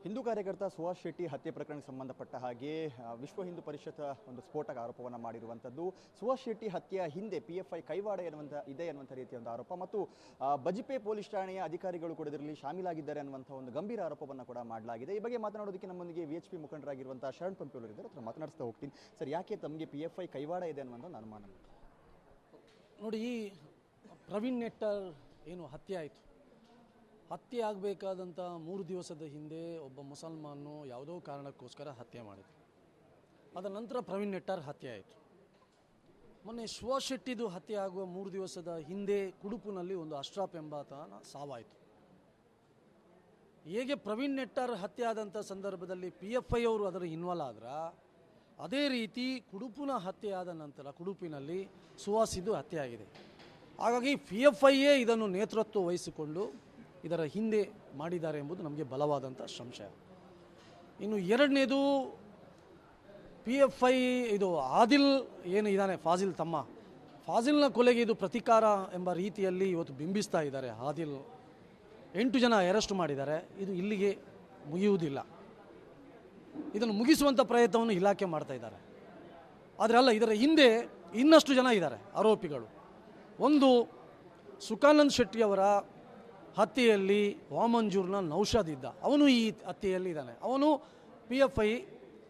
ಹಿಂದೂ ಕಾರ್ಯಕರ್ತ ಸುಹಾಸ್ ಶೆಟ್ಟಿ ಹತ್ಯೆ ಪ್ರಕರಣಕ್ಕೆ ಸಂಬಂಧಪಟ್ಟ ಹಾಗೆ ವಿಶ್ವ ಹಿಂದೂ ಪರಿಷತ್ ಒಂದು ಸ್ಫೋಟಕ ಆರೋಪವನ್ನು ಮಾಡಿರುವಂಥದ್ದು. ಸುಹಾಸ್ ಶೆಟ್ಟಿ ಹತ್ಯೆಯ ಹಿಂದೆ PFI ಕೈವಾಡ ಇದೆ ಅನ್ನುವಂಥ ರೀತಿಯ ಒಂದು ಆರೋಪ ಮತ್ತು ಬಜಿಪೆ ಪೊಲೀಸ್ ಠಾಣೆಯ ಅಧಿಕಾರಿಗಳು ಕೂಡ ಇದರಲ್ಲಿ ಶಾಮೀಲಾಗಿದ್ದಾರೆ ಅನ್ನುವಂಥ ಒಂದು ಗಂಭೀರ ಆರೋಪವನ್ನು ಕೂಡ ಮಾಡಲಾಗಿದೆ. ಈ ಬಗ್ಗೆ ಮಾತನಾಡೋದಕ್ಕೆ ನಮ್ಮೊಂದಿಗೆ VHP ಮುಖಂಡರಾಗಿರುವಂಥ ಶರಣ್ ಪಂಪಿಯವರು ಇದ್ದಾರೆ. ಹತ್ರ ಮಾತನಾಡಿಸ್ತಾ ಹೋಗ್ತೀನಿ. ಸರ್, ಯಾಕೆ ತಮಗೆ PFI ಕೈವಾಡ ಇದೆ ಅನ್ನುವಂಥ ಒಂದು ಅನುಮಾನ? ನೋಡಿ, ಈ ಪ್ರವೀಣ್ ನೆಟ್ಟರ್ ಏನು ಹತ್ಯೆ ಆಯಿತು, ಹತ್ಯೆ ಆಗಬೇಕಾದಂಥ 3 ದಿವಸದ ಹಿಂದೆ ಒಬ್ಬ ಮುಸಲ್ಮಾನು ಯಾವುದೋ ಕಾರಣಕ್ಕೋಸ್ಕರ ಹತ್ಯೆ ಮಾಡಿದ್ರು. ಅದರ ನಂತರ ಪ್ರವೀಣ್ ನೆಟ್ಟರ್ ಹತ್ಯೆ ಆಯಿತು. ಮೊನ್ನೆ ಸುಹಾಸ್ ಶೆಟ್ಟಿದು ಹತ್ಯೆ ಆಗುವ 3 ದಿವಸದ ಹಿಂದೆ ಕುಡುಪುನಲ್ಲಿ ಒಂದು ಅಶ್ರಫ್ ಎಂಬಾತನ ಸಾವಾಯಿತು. ಹೇಗೆ ಪ್ರವೀಣ್ ನೆಟ್ಟರ್ ಹತ್ಯೆ ಆದಂಥ ಸಂದರ್ಭದಲ್ಲಿ PFI ಅವರು ಅದರ ಇನ್ವಾಲ್ವ್ ಆದ್ರ, ಅದೇ ರೀತಿ ಕುಡುಪುನ ಹತ್ಯೆ ಆದ ನಂತರ ಕುಡುಪಿನಲ್ಲಿ ಸುಹಾಸಿದು ಹತ್ಯೆ ಆಗಿದೆ. ಹಾಗಾಗಿ PFIಯೇ ಇದನ್ನು ನೇತೃತ್ವ ವಹಿಸಿಕೊಂಡು ಇದರ ಹಿಂದೆ ಮಾಡಿದ್ದಾರೆ ಎಂಬುದು ನಮಗೆ ಬಲವಾದಂಥ ಸಂಶಯ. ಇನ್ನು ಎರಡನೇದು, PFI ಇದು ಆದಿಲ್ ಏನು ಇದ್ದಾನೆ, ಫಾಜಿಲ್ ತಮ್ಮ, ಫಾಜಿಲ್ನ ಕೊಲೆಗೆ ಇದು ಪ್ರತೀಕಾರ ಎಂಬ ರೀತಿಯಲ್ಲಿ ಇವತ್ತು ಬಿಂಬಿಸ್ತಾ ಇದ್ದಾರೆ. ಆದಿಲ್ 8 ಜನ ಅರೆಸ್ಟ್ ಮಾಡಿದ್ದಾರೆ. ಇದು ಇಲ್ಲಿಗೆ ಮುಗಿಯುವುದಿಲ್ಲ. ಇದನ್ನು ಮುಗಿಸುವಂಥ ಪ್ರಯತ್ನವನ್ನು ಇಲಾಖೆ ಮಾಡ್ತಾ ಇದ್ದಾರೆ. ಆದರೆ ಅಲ್ಲ, ಇದರ ಹಿಂದೆ ಇನ್ನಷ್ಟು ಜನ ಇದ್ದಾರೆ ಆರೋಪಿಗಳು. ಒಂದು, ಸುಖಾನಂದ್ ಶೆಟ್ಟಿಯವರ ಹತ್ಯೆಯಲ್ಲಿ ವಾಮಂಜೂರ್ನ ನೌಷಾದ್ ಇದ್ದ, ಅವನು ಈ ಹತ್ಯೆಯಲ್ಲಿ ಇದ್ದಾನೆ. ಅವನು PFI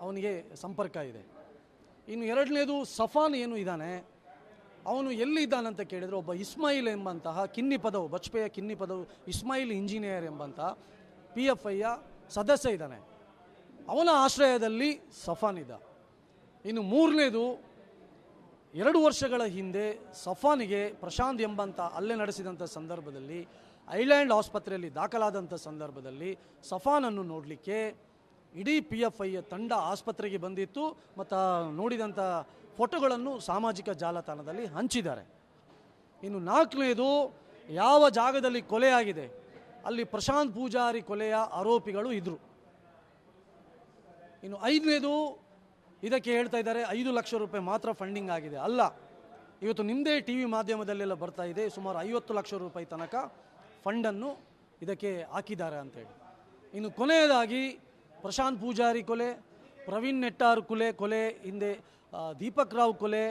ಅವನಿಗೆ ಸಂಪರ್ಕ ಇದೆ. ಇನ್ನು ಎರಡನೇದು, ಸಫಾನ್ ಏನು ಇದ್ದಾನೆ, ಅವನು ಎಲ್ಲಿದ್ದಾನಂತ ಕೇಳಿದರೆ ಒಬ್ಬ ಇಸ್ಮಾಯಿಲ್ ಎಂಬಂತಹ ಕಿನ್ನಿ ಪದವು, ಬಜ್ಪೆಯ ಕಿನ್ನಿ ಪದವು ಇಸ್ಮಾಯಿಲ್ ಇಂಜಿನಿಯರ್ ಎಂಬಂತಹ PFIಯ ಸದಸ್ಯ ಇದ್ದಾನೆ. ಅವನ ಆಶ್ರಯದಲ್ಲಿ ಸಫಾನ್ ಇದ್ದ. ಇನ್ನು ಮೂರನೇದು, 2 ವರ್ಷಗಳ ಹಿಂದೆ ಸಫಾನಿಗೆ ಪ್ರಶಾಂತ್ ಎಂಬಂಥ ಹಲ್ಲೆ ನಡೆಸಿದಂಥ ಸಂದರ್ಭದಲ್ಲಿ ಐಲ್ಯಾಂಡ್ ಆಸ್ಪತ್ರೆಯಲ್ಲಿ ದಾಖಲಾದಂಥ ಸಂದರ್ಭದಲ್ಲಿ ಸಫಾನನ್ನು ನೋಡಲಿಕ್ಕೆ ಇಡೀ PFIಯ ತಂಡ ಆಸ್ಪತ್ರೆಗೆ ಬಂದಿತ್ತು ಮತ್ತು ನೋಡಿದಂಥ ಫೋಟೋಗಳನ್ನು ಸಾಮಾಜಿಕ ಜಾಲತಾಣದಲ್ಲಿ ಹಂಚಿದ್ದಾರೆ. ಇನ್ನು 4ನೇದು, ಯಾವ ಜಾಗದಲ್ಲಿ ಕೊಲೆ ಆಗಿದೆ ಅಲ್ಲಿ ಪ್ರಶಾಂತ್ ಪೂಜಾರಿ ಕೊಲೆಯ ಆರೋಪಿಗಳು ಇದ್ದರು. ಇನ್ನು 5ನೇದು, ಇದಕ್ಕೆ ಹೇಳ್ತಾ ಇದ್ದಾರೆ 5 ಲಕ್ಷ ರೂಪಾಯಿ ಮಾತ್ರ ಫಂಡಿಂಗ್ ಆಗಿದೆ. ಅಲ್ಲ, ಇವತ್ತು ನಿಮ್ಮದೇ TV ಮಾಧ್ಯಮದಲ್ಲೆಲ್ಲ ಬರ್ತಾ ಇದೆ, ಸುಮಾರು 50 ಲಕ್ಷ ರೂಪಾಯಿ ತನಕ ಫಂಡನ್ನು ಇದಕ್ಕೆ ಹಾಕಿದ್ದಾರೆ ಅಂತೇಳಿ. ಇನ್ನು ಕೊನೆಯದಾಗಿ, ಪ್ರಶಾಂತ್ ಪೂಜಾರಿ ಕೊಲೆ, ಪ್ರವೀಣ್ ನೆಟ್ಟಾರ್ ಕೊಲೆ ಹಿಂದೆ ದೀಪಕ್ ರಾವ್ ಕೊಲೆ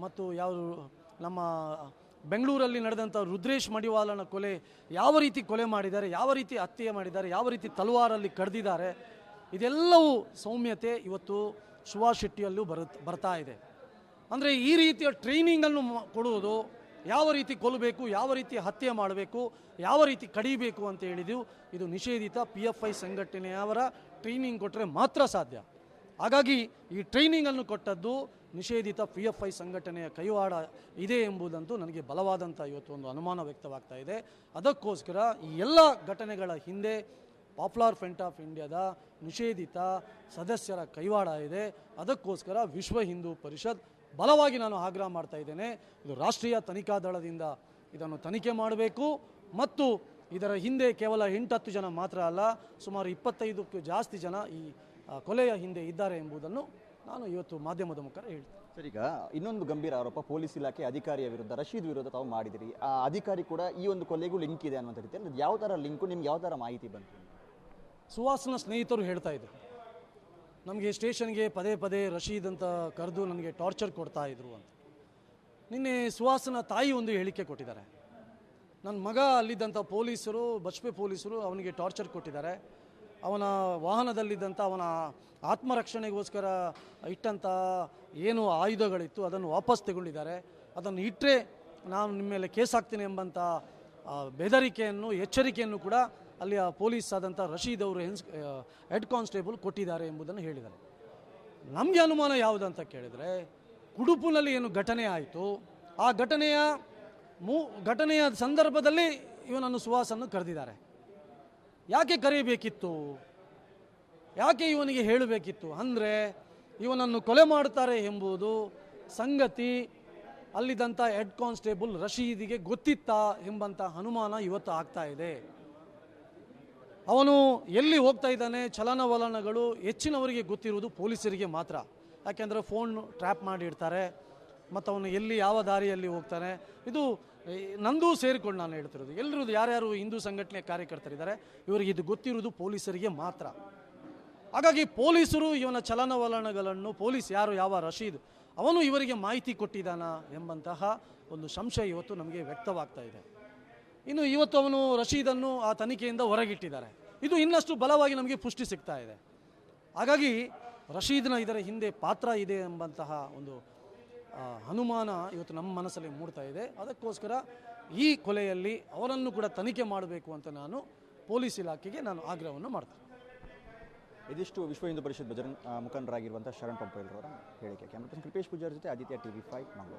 ಮತ್ತು ಯಾವ ನಮ್ಮ ಬೆಂಗಳೂರಲ್ಲಿ ನಡೆದಂಥ ರುದ್ರೇಶ್ ಮಡಿವಾಲನ ಕೊಲೆ, ಯಾವ ರೀತಿ ಕೊಲೆ ಮಾಡಿದ್ದಾರೆ, ಯಾವ ರೀತಿ ಹತ್ಯೆ ಮಾಡಿದ್ದಾರೆ, ಯಾವ ರೀತಿ ತಲವಾರಲ್ಲಿ ಕಡ್ದಿದ್ದಾರೆ, ಇದೆಲ್ಲವೂ ಸೌಮ್ಯತೆ ಇವತ್ತು ಸುಹಾಸ್ ಶೆಟ್ಟಿಯಲ್ಲೂ ಬರ್ತಾ ಇದೆ. ಅಂದರೆ ಈ ರೀತಿಯ ಟ್ರೈನಿಂಗನ್ನು ಕೊಡುವುದು, ಯಾವ ರೀತಿ ಕೊಲ್ಲಬೇಕು, ಯಾವ ರೀತಿ ಹತ್ಯೆ ಮಾಡಬೇಕು, ಯಾವ ರೀತಿ ಕಡಿಬೇಕು ಅಂತ ಹೇಳಿದೆವು. ಇದು ನಿಷೇಧಿತ PFI ಸಂಘಟನೆಯವರ ಟ್ರೈನಿಂಗ್ ಕೊಟ್ಟರೆ ಮಾತ್ರ ಸಾಧ್ಯ. ಹಾಗಾಗಿ ಈ ಟ್ರೈನಿಂಗನ್ನು ಕೊಟ್ಟದ್ದು ನಿಷೇಧಿತ PFI ಸಂಘಟನೆಯ ಕೈವಾಡ ಇದೆ ಎಂಬುದಂತೂ ನನಗೆ ಬಲವಾದಂಥ ಇವತ್ತು ಒಂದು ಅನುಮಾನ ವ್ಯಕ್ತವಾಗ್ತಾ ಇದೆ. ಅದಕ್ಕೋಸ್ಕರ ಈ ಎಲ್ಲ ಘಟನೆಗಳ ಹಿಂದೆ ಪಾಪ್ಯುಲರ್ ಫ್ರಂಟ್ ಆಫ್ ಇಂಡಿಯಾದ ನಿಷೇಧಿತ ಸದಸ್ಯರ ಕೈವಾಡ ಇದೆ. ಅದಕ್ಕೋಸ್ಕರ ವಿಶ್ವ ಹಿಂದೂ ಪರಿಷತ್ ಬಲವಾಗಿ ನಾನು ಆಗ್ರಹ ಮಾಡ್ತಾ ಇದ್ದೇನೆ, ಇದು ರಾಷ್ಟ್ರೀಯ ತನಿಖಾ ದಳದಿಂದ ಇದನ್ನು ತನಿಖೆ ಮಾಡಬೇಕು ಮತ್ತು ಇದರ ಹಿಂದೆ ಕೇವಲ 8-10 ಜನ ಮಾತ್ರ ಅಲ್ಲ, ಸುಮಾರು 25ಕ್ಕೂ ಜಾಸ್ತಿ ಜನ ಈ ಕೊಲೆಯ ಹಿಂದೆ ಇದ್ದಾರೆ ಎಂಬುದನ್ನು ನಾನು ಇವತ್ತು ಮಾಧ್ಯಮದ ಮುಖಾಂತರ ಹೇಳ್ತೀನಿ. ಸರ್, ಈಗ ಇನ್ನೊಂದು ಗಂಭೀರ ಆರೋಪ ಪೊಲೀಸ್ ಇಲಾಖೆ ಅಧಿಕಾರಿಯ ವಿರುದ್ಧ, ರಶೀದ್ ವಿರುದ್ಧ ತಾವು ಮಾಡಿದಿರಿ. ಆ ಅಧಿಕಾರಿ ಕೂಡ ಈ ಒಂದು ಕೊಲೆಗೂ ಲಿಂಕ್ ಇದೆ ಅನ್ನುವಂಥ ರೀತಿಯಲ್ಲಿ ಯಾವ ಥರ ಲಿಂಕು, ನಿಮ್ಗೆ ಯಾವ ಥರ ಮಾಹಿತಿ ಬಂತು? ಸುಹಾಸ್ನ ಸ್ನೇಹಿತರು ಹೇಳ್ತಾ ಇದ್ರು, ನಮಗೆ ಸ್ಟೇಷನ್ಗೆ ಪದೇ ರಶೀದ್ ಅಂತ ಕರೆದು ನನಗೆ ಟಾರ್ಚರ್ ಕೊಡ್ತಾ ಇದ್ರು ಅಂತ. ನಿನ್ನೆ ಸುಹಾಸ್ನ ತಾಯಿ ಒಂದು ಹೇಳಿಕೆ ಕೊಟ್ಟಿದ್ದಾರೆ, ನನ್ನ ಮಗ ಅಲ್ಲಿದ್ದಂಥ ಪೊಲೀಸರು, ಬಜ್ಪೆ ಪೊಲೀಸರು ಅವನಿಗೆ ಟಾರ್ಚರ್ ಕೊಟ್ಟಿದ್ದಾರೆ, ಅವನ ವಾಹನದಲ್ಲಿದ್ದಂಥ ಅವನ ಆತ್ಮರಕ್ಷಣೆಗೋಸ್ಕರ ಇಟ್ಟಂಥ ಏನು ಆಯುಧಗಳಿತ್ತು ಅದನ್ನು ವಾಪಸ್ ತಗೊಂಡಿದ್ದಾರೆ. ಅದನ್ನು ಇಟ್ಟರೆ ನಾನು ನಿಮ್ಮ ಮೇಲೆ ಕೇಸ್ ಹಾಕ್ತೀನಿ ಎಂಬಂಥ ಬೆದರಿಕೆಯನ್ನು, ಎಚ್ಚರಿಕೆಯನ್ನು ಕೂಡ ಅಲ್ಲಿಯ ಪೊಲೀಸ್ ಆದಂಥ ರಶೀದ್ ಅವರು ಹೆಡ್ ಕಾನ್ಸ್ಟೇಬಲ್ ಕೊಟ್ಟಿದ್ದಾರೆ ಎಂಬುದನ್ನು ಹೇಳಿದ್ದಾರೆ. ನಮಗೆ ಅನುಮಾನ ಯಾವುದಂತ ಕೇಳಿದರೆ, ಕುಡುಪುನಲ್ಲಿ ಏನು ಘಟನೆ ಆಯಿತು, ಆ ಘಟನೆಯ ಸಂದರ್ಭದಲ್ಲಿ ಇವನನ್ನು ಸುಹಾಸನ್ನು ಕರೆದಿದ್ದಾರೆ. ಯಾಕೆ ಕರೆಯಬೇಕಿತ್ತು, ಯಾಕೆ ಇವನಿಗೆ ಹೇಳಬೇಕಿತ್ತು ಅಂದರೆ, ಇವನನ್ನು ಕೊಲೆ ಮಾಡುತ್ತಾರೆ ಎಂಬುದು ಸಂಗತಿ ಅಲ್ಲಿದ್ದಂಥ ಹೆಡ್ ಕಾನ್ಸ್ಟೇಬಲ್ ರಶೀದಿಗೆ ಗೊತ್ತಿತ್ತಾ ಎಂಬಂಥ ಅನುಮಾನ ಇವತ್ತು ಆಗ್ತಾ ಇದೆ. ಅವನು ಎಲ್ಲಿ ಹೋಗ್ತಾ ಇದ್ದಾನೆ, ಚಲನವಲನಗಳು ಹೆಚ್ಚಿನವರಿಗೆ ಗೊತ್ತಿರುವುದು ಪೊಲೀಸರಿಗೆ ಮಾತ್ರ. ಯಾಕೆಂದರೆ ಫೋನ್ ಟ್ರ್ಯಾಪ್ ಮಾಡಿರ್ತಾರೆ ಮತ್ತು ಅವನು ಎಲ್ಲಿ ಯಾವ ದಾರಿಯಲ್ಲಿ ಹೋಗ್ತಾನೆ, ಇದು ನಂದು ಸೇರಿಕೊಂಡು ನಾನು ಹೇಳ್ತಿರೋದು. ಎಲ್ಲರೂ ಯಾರ್ಯಾರು ಹಿಂದೂ ಸಂಘಟನೆ ಕಾರ್ಯಕರ್ತರಿದ್ದಾರೆ ಇವರಿಗೆ ಇದು ಗೊತ್ತಿರುವುದು ಪೊಲೀಸರಿಗೆ ಮಾತ್ರ. ಹಾಗಾಗಿ ಪೊಲೀಸರು ಇವನ ಚಲನವಲನಗಳನ್ನು ಪೊಲೀಸ್ ಯಾವ ರಶೀದ್ ಅವನು ಇವರಿಗೆ ಮಾಹಿತಿ ಕೊಟ್ಟಿದ್ದಾನಾ ಎಂಬಂತಹ ಒಂದು ಸಂಶಯ ಇವತ್ತು ನಮಗೆ ವ್ಯಕ್ತವಾಗ್ತಾ ಇದೆ. ಇನ್ನು ಇವತ್ತು ಅವನು ರಶೀದನ್ನು ಆ ತನಿಖೆಯಿಂದ ಹೊರಗಿಟ್ಟಿದ್ದಾರೆ. ಇದು ಇನ್ನಷ್ಟು ಬಲವಾಗಿ ನಮಗೆ ಪುಷ್ಟಿ ಸಿಗ್ತಾ ಇದೆ. ಹಾಗಾಗಿ ರಶೀದ್ನ ಇದರ ಹಿಂದೆ ಪಾತ್ರ ಇದೆ ಎಂಬಂತಹ ಒಂದು ಅನುಮಾನ ಇವತ್ತು ನಮ್ಮ ಮನಸ್ಸಲ್ಲಿ ಮೂಡ್ತಾ ಇದೆ. ಅದಕ್ಕೋಸ್ಕರ ಈ ಕೊಲೆಯಲ್ಲಿ ಅವರನ್ನು ಕೂಡ ತನಿಖೆ ಮಾಡಬೇಕು ಅಂತ ನಾನು ಪೊಲೀಸ್ ಇಲಾಖೆಗೆ ನಾನು ಆಗ್ರಹವನ್ನು ಮಾಡ್ತೇನೆ. ಇದಿಷ್ಟು ವಿಶ್ವ ಹಿಂದೂ ಪರಿಷತ್ ಮುಖಂಡರಾಗಿರುವಂಥ ಶರಣ್ ಪಂಪೈಲ್ರವರ ಹೇಳಿಕೆ. ಕ್ಯಾಮರಾ ಪರ್ಸನ್ ಕೃಪೇಶ್ ಪೂಜಾರಿ ಜೊತೆ ಆದಿತ್ಯ TV5 ಮಂಗಳೂರು.